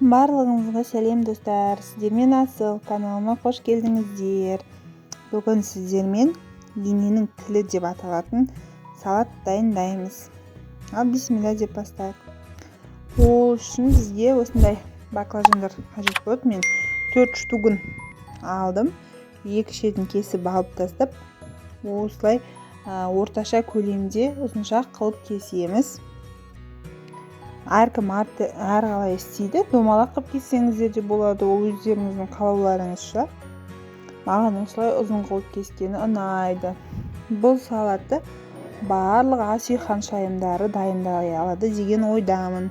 Барлығыңызға сәлем достар, сіздермен Асыл каналыма қош келдіңіздер. Бүгін сіздермен ененің тілі деп аталатын салат дайындаймыз. Ал бисмилля деп бастайық. Ол үшін бізге осындай баклажандар қажет болады. Мен 4 штугын алдым. 2 шетін кесіп алып тастап, осылай орташа көлемде ұзынша қылып кесеміз. Әркім әрқалай істейді. Домалақ қылып кессеңіздер де болады, ол өздеріңіздің қалауларыңызша. Маған осылай ұзын қылып кескені ұнайды. Бұл салатты барлық ас үй ханшайымдары дайындай алады деген ойдамын.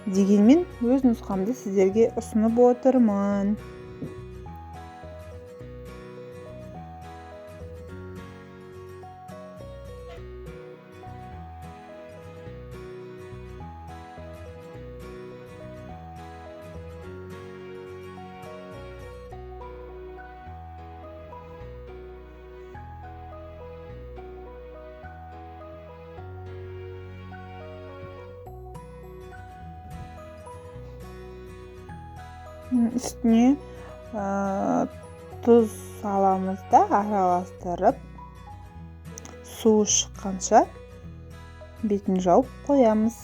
Дегенмен өз нұсқамды сіздерге ұсынып отырмын. Үстіне тұз саламыз да араластырып, суы шыққанша бетін жауып қоямыз.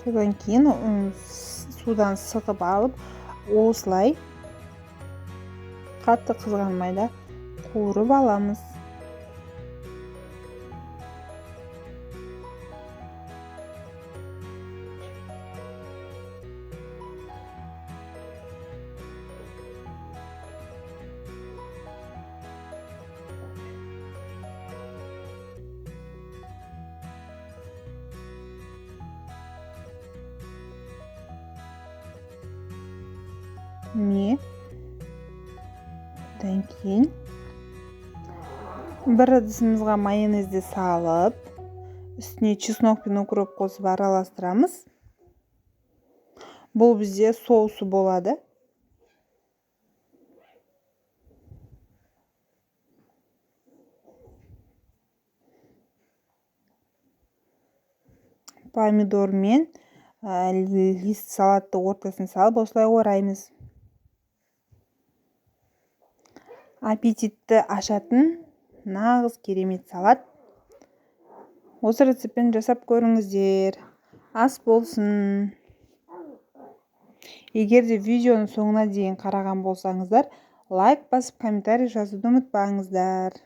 Содан кейін судан сығып алып, осылай қатты қызғанмай қуырып аламыз. Одан кейін бір ыдысымызға майонезді салып, үстіне чеснок пен укроп қосып араластырамыз. Бұл бізде соусы болады. Помидор мен лист салатты ортасын салып, осылай ораймыз. Аппетитті ашатын нағыз керемет салат. Осы рецептпен жасап көріңіздер. Ас болсын. Егер де видеоның соңына дейін қараған болсаңыздар, лайк басып комментарий жазуды ұмытпаңыздар.